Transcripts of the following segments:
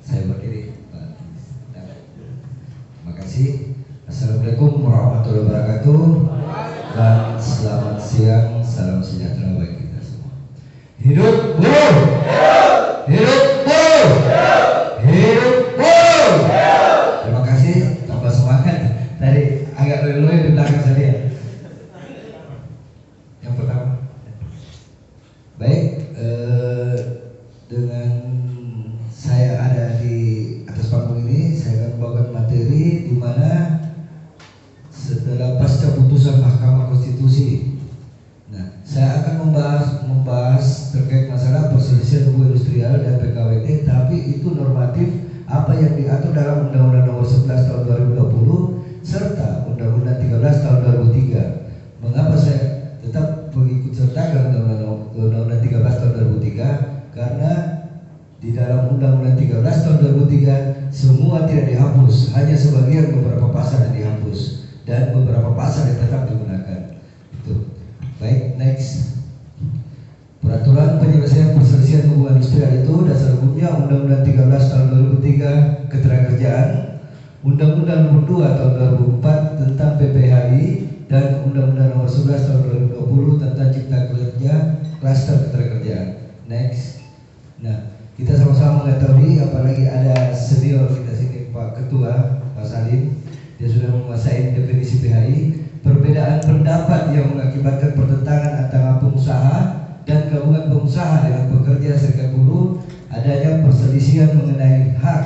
Saya berdiri, Pak. Terima kasih. Assalamualaikum warahmatullahi wabarakatuh. Dan selamat siang, salam sejahtera bagi kita semua. Hidup buruh! Hidup buruh! Hidup buruh! Terima kasih, tambah semangat. Tadi agak lelui di belakang saya. Yang pertama, baik, dengan saya ada di atas panggung ini, saya akan membawakan materi di mana setelah pasca putusan Mahkamah Konstitusi, nah, saya akan membahas terkait masalah perselisihan hubungan industrial dan PKWT, tapi itu normatif apa yang diatur dalam Undang-Undang Nomor 11 Tahun 2020 serta Undang-Undang 13 Tahun 2003. Mengapa saya tetap mengikut sertakan Undang-Undang 13 Tahun 2003? Karena di dalam Undang-Undang 13 Tahun 2003 semua tidak dihapus, hanya sebagian beberapa pasal yang dihapus dan beberapa pasal yang tetap digunakan. Itu. Baik, next. Peraturan penyelesaian perselisihan hubungan industrial itu dasar hukumnya Undang-Undang 13 Tahun 2003 Ketenagakerjaan, Undang-Undang Nomor 2 Tahun 2004 tentang PPHI, dan Undang-Undang Nomor 11 Tahun 2020 tentang Cipta Kerja Klaster Ketenagakerjaan. Next. Nah, kita sama-sama mengetahui, apalagi ada senior kita sini, Pak Ketua, Pak Salim, dia sudah menguasai definisi PHI. Perbedaan pendapat yang mengakibatkan pertentangan antara pengusaha dan gabungan pengusaha dengan pekerja serikat buruh, adanya perselisihan mengenai hak,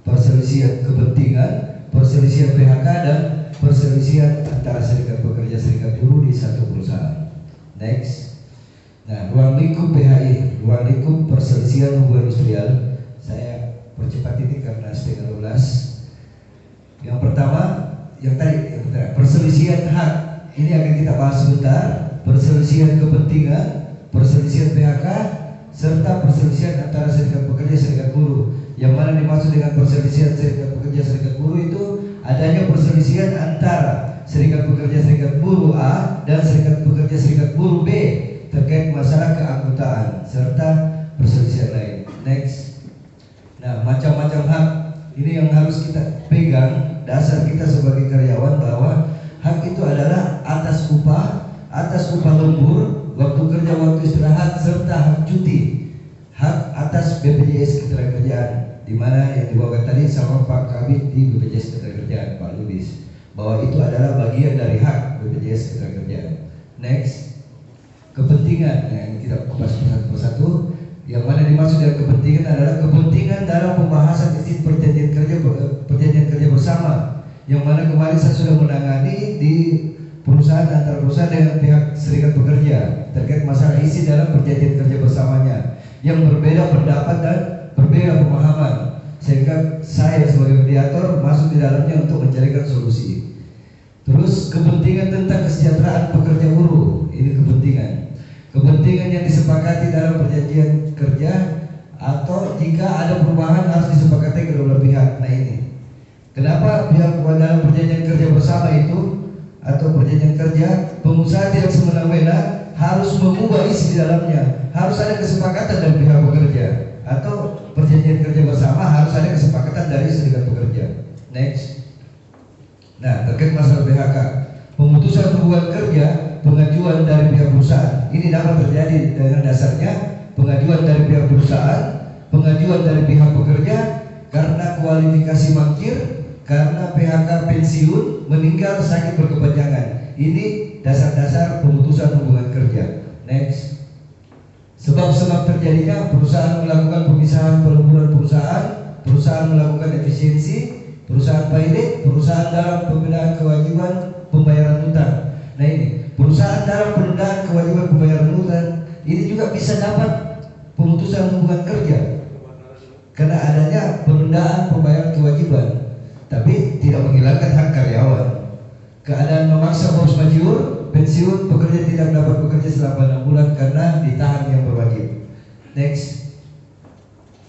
perselisihan kepentingan, perselisihan PHK, dan perselisihan antara serikat pekerja serikat buruh di satu perusahaan. Next. Nah, ruang lingkup PHI, ruang lingkup perselisihan hubungan industrial, saya percepat ini karena setengah 12. Yang pertama, yang perselisihan hak, ini akan kita bahas sebentar. Perselisihan kepentingan, perselisihan PHK, serta perselisihan antara serikat pekerja serikat buruh. Yang mana dimaksud dengan perselisihan serikat pekerja serikat buruh itu adanya perselisihan antara serikat pekerja serikat buruh A dan serikat pekerja serikat buruh B terkait masalah keanggotaan serta perselisihan lain. Next. Nah, macam-macam hak ini yang harus kita pegang, dasar kita sebagai karyawan, bahwa hak itu adalah atas upah lembur, waktu kerja, waktu istirahat, serta hak cuti, hak atas BPJS Ketenagakerjaan, di mana yang dibawakan tadi sama Pak Kabid di BPJS Ketenagakerjaan, Pak Lubis, bahwa itu adalah bagian dari hak BPJS Ketenagakerjaan. Next. Kepentingan yang kita kupas satu persatu, yang mana dimaksud dengan kepentingan adalah kepentingan dalam pembahasan isi perjanjian kerja bersama, yang mana kemarin saya sudah menangani di perusahaan antara perusahaan dengan pihak serikat pekerja terkait masalah isi dalam perjanjian kerja bersamanya yang berbeda pendapat dan berbeda pemahaman, sehingga saya sebagai mediator masuk di dalamnya untuk mencarikan solusi. Terus kepentingan tentang kesejahteraan pekerja buruh, ini kepentingan yang disepakati dalam perjanjian kerja, atau jika ada perubahan harus disepakati kedua belah pihak. Nah, ini kenapa pihak dalam perjanjian kerja bersama itu atau perjanjian kerja, pengusaha tidak semena-mena harus mengubah isi di dalamnya, harus ada kesepakatan dari pihak pekerja, atau perjanjian kerja bersama harus ada kesepakatan dari serikat pekerja. Next. Nah, terkait masalah PHK, pemutusan hubungan kerja, pengajuan dari pihak perusahaan, ini dapat terjadi dengan dasarnya pengajuan dari pihak perusahaan, pengajuan dari pihak pekerja karena kualifikasi mangkir, karena PHK pensiun, meninggal, sakit berkepanjangan. Ini dasar-dasar pemutusan hubungan kerja. Next. Sebab-sebab terjadinya perusahaan melakukan pemisahan pelemburan perusahaan melakukan efisiensi, perusahaan pilot, perusahaan dalam pembinaan kewajiban pembayaran hutang. Nah, ini perusahaan dalam penundaan kewajiban pembayaran hutang ini juga bisa dapat pemutusan hubungan kerja karena adanya penundaan pembayaran kewajiban, tapi tidak menghilangkan hak karyawan. Keadaan memaksa force majeure, pensiun, pekerja tidak dapat bekerja selama 6 bulan karena ditahan yang berwajib. Next.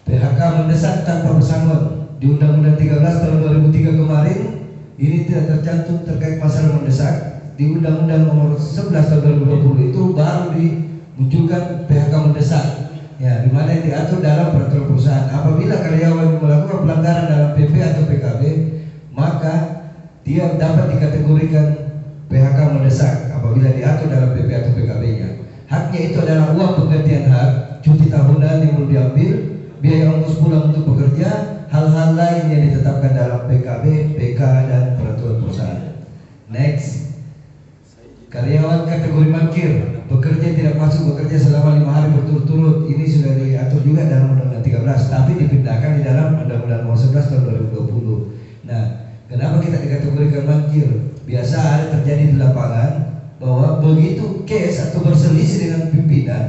PHK mendesak tanpa pesangon. Di Undang-Undang 13 tahun 2003 kemarin ini tidak tercantum terkait masalah mendesak. Di Undang-Undang Nomor 11 tahun 2020 itu baru dimunculkan PHK mendesak. Ya, di mana yang diatur dalam peraturan perusahaan. Apabila karyawan melakukan pelanggaran dalam PP atau PKB, maka dia dapat dikategorikan PHK mendesak apabila diatur dalam PP atau PKB-nya. Haknya itu adalah uang penggantian hak, cuti tahunan yang belum diambil, biaya ongkos pulang untuk bekerja, hal-hal lain yang ditetapkan dalam PKB, PK, dan peraturan perusahaan. Next, karyawan kategori mangkir bekerja tidak masuk bekerja selama 5 hari berturut-turut. Ini sudah diatur juga dalam Undang-Undang 13, tapi dipindahkan di dalam Undang-Undang Nomor 11 tahun 2020. Nah, kenapa kita dikategorikan mangkir? Biasa ada terjadi di lapangan bahwa begitu case atau berselisih dengan pimpinan,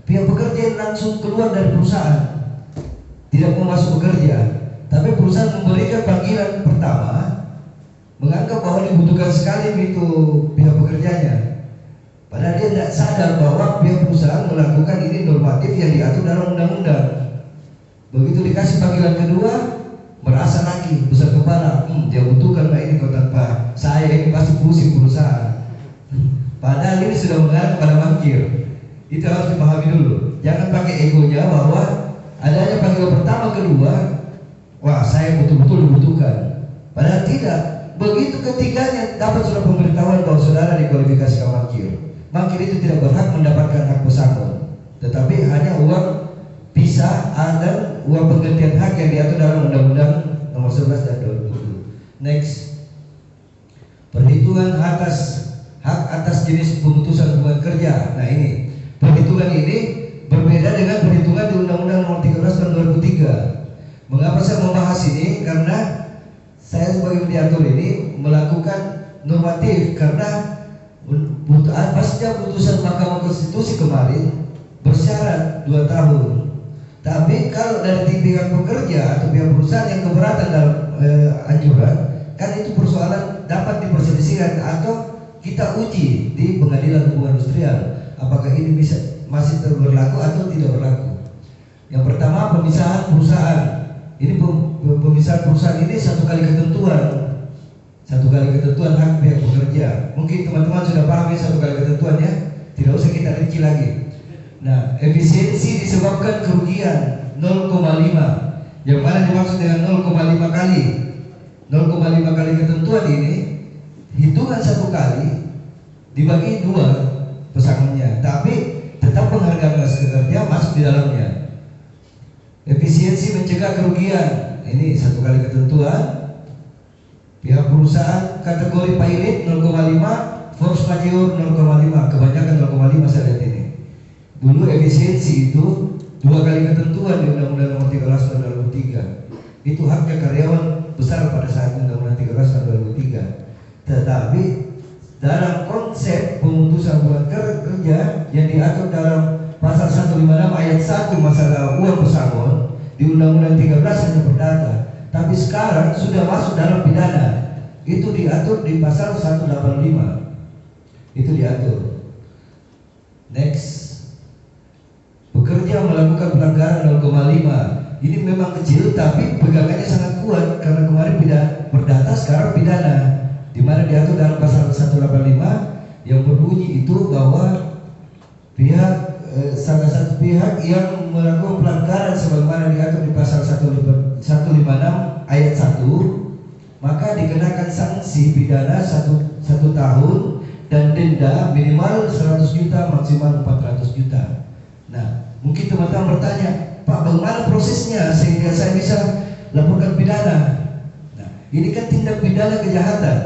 pihak pekerja langsung keluar dari perusahaan, tidak mau masuk bekerja. Tapi perusahaan memberikan panggilan pertama, menganggap bahwa dibutuhkan sekali itu pihak pekerjanya. Padahal dia tidak sadar bahwa pihak perusahaan melakukan ini normatif yang diatur dalam undang-undang. Begitu dikasih panggilan kedua, merasa lagi besar kepala, dia butuhkan Pak ini kok tanpa saya ini pasti pusing perusahaan. Padahal ini sudah mengarah kepada mangkir. Itu harus dipahami dulu. Jangan pakai egonya bahwa adanya panggilan pertama kedua, wah saya betul-betul dibutuhkan. Padahal tidak. Begitu ketiganya dapat surat pemberitahuan bahwa saudara dikualifikasikan mangkir. Mangkir itu tidak berhak mendapatkan hak pesangon, tetapi hanya uang pisah dan uang penggantian hak yang diatur dalam Undang-Undang Nomor 11 dan 2020. Next, perhitungan hak atas jenis pemutusan hubungan kerja. Nah ini perhitungan ini berbeda dengan perhitungan di Undang-Undang Nomor 13 tahun 2003. Mengapa saya membahas ini? Karena saya sebagai mediator ini melakukan normatif karena pasca putusan Mahkamah Konstitusi kemarin bersyarat 2 tahun. Tapi kalau dari pihak pekerja atau pihak perusahaan yang keberatan dalam anjuran, kan itu persoalan dapat diperselisihkan atau kita uji di Pengadilan Hubungan Industrial apakah ini bisa masih berlaku atau tidak berlaku. Yang pertama, pemisahan perusahaan. Ini pemisahan perusahaan ini satu kali ketentuan hak pihak pekerja. Mungkin teman-teman sudah paham ya satu kali ketentuannya, tidak usah kita rinci lagi. Nah, efisiensi disebabkan kerugian 0,5. Yang mana dimaksud dengan 0,5 kali? 0,5 kali ketentuan ini hitungan satu kali dibagi 2 pesangonnya, tapi tetap penghargaan kerja masuk di dalamnya. Efisiensi mencegah kerugian, ini satu kali ketentuan. Pihak perusahaan kategori pilot 0,5, force majeure 0,5, kebanyakan 0,5 saya lihat ini. Dulu efisiensi itu 2 kali ketentuan di Undang-Undang Nomor 13 tahun 2003. Itu haknya karyawan besar pada saat Undang-Undang 13 tahun 2003. Tetapi dalam konsep pemutusan hubungan kerja yang diatur dalam pasal 156 ayat 1 masalah uang pesangon di Undang-Undang 13 hanya perdata. Tapi sekarang sudah masuk dalam pidana. Itu diatur di pasal 185. Itu diatur. Next, pekerja melakukan pelanggaran 0,5. Ini memang kecil tapi pegangannya sangat kuat karena kemarin perdata, sekarang pidana. Di mana diatur dalam pasal 185 yang berbunyi itu bahwa salah satu pihak yang melakukan pelanggaran sebagaimana diatur di pasal 156 ayat 1, maka dikenakan sanksi pidana 1 tahun dan denda minimal 100 juta maksimal 400 juta. Nah, mungkin teman-teman bertanya, Pak, bagaimana prosesnya sehingga saya bisa laporkan pidana? Nah, ini kan tindak pidana kejahatan.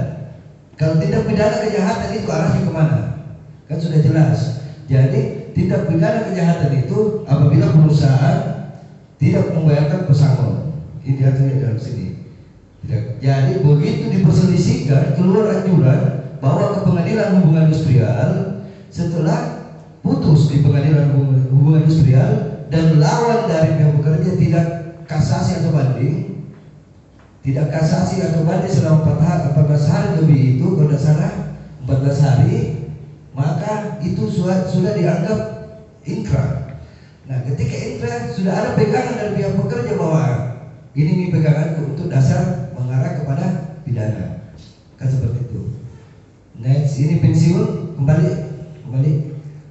Kalau tindak pidana kejahatan itu arahnya kemana? Kan sudah jelas. Jadi tindak pidana kejahatan itu apabila perusahaan tidak membayarkan pesangon. Ini diaturnya dalam sini. Jadi begitu diperselisihkan keluar anjuran bawa ke Pengadilan Hubungan Industrial, setelah putus di Pengadilan Hubungan Industrial dan lawan dari pihak pekerja tidak kasasi atau banding, selama 14 hari lebih itu, kalau tidak salah 14 hari, maka itu sudah dianggap inkrar. Nah, ketika inkrar sudah ada pegangan dari pihak pekerja bahwa ini pegangan untuk dasar mengarah kepada pidana, kan seperti itu. Next, ini pensiun kembali.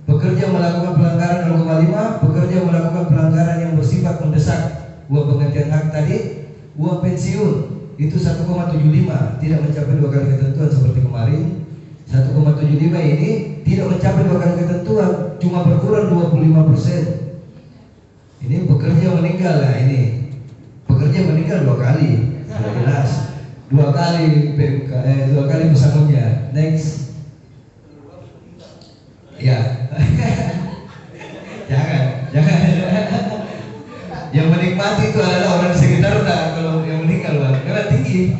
Pekerja melakukan pelanggaran 0,5, pekerja pekerja melakukan pelanggaran yang bersifat mendesak, uang penggantian hak tadi, uang pensiun itu 1,75 tidak mencapai 2 kali ketentuan seperti kemarin. 1,75 ini tidak mencapai 2 kali ketentuan, cuma berkurang 25%. Ini pekerja meninggal lah, ini pekerja meninggal 2 kali, sudah jelas 2 kali PMK, 2 kali pesangonnya. Next, ya. jangan. Yang menikmati itu adalah orang sekitar, kalau yang meninggal karena tinggi.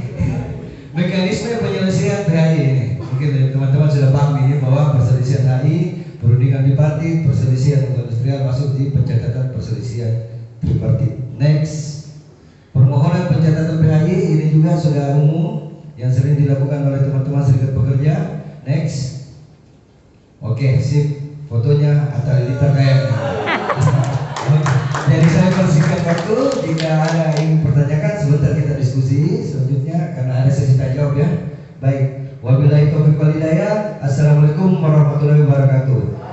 Mekanisme penyelesaian PHI ini mungkin teman-teman sudah paham ini, bahwa perselisihan HI, perundingan bipartit, perselisihan industrial masuk di pencatatan perselisihan tripartit. Next, permohonan pencatatan PHI ini juga sudah umum yang sering dilakukan oleh teman-teman serikat pekerja. Next, oke, sip, fotonya Atta Halilintar kayaknya. Jadi saya persingkat waktu, jika ada yang pertanyakan sebentar kita diskusi selanjutnya karena ada sesi tanya jawab ya. Baik, wabillahi taufiq wal hidayah. Assalamualaikum warahmatullahi wabarakatuh.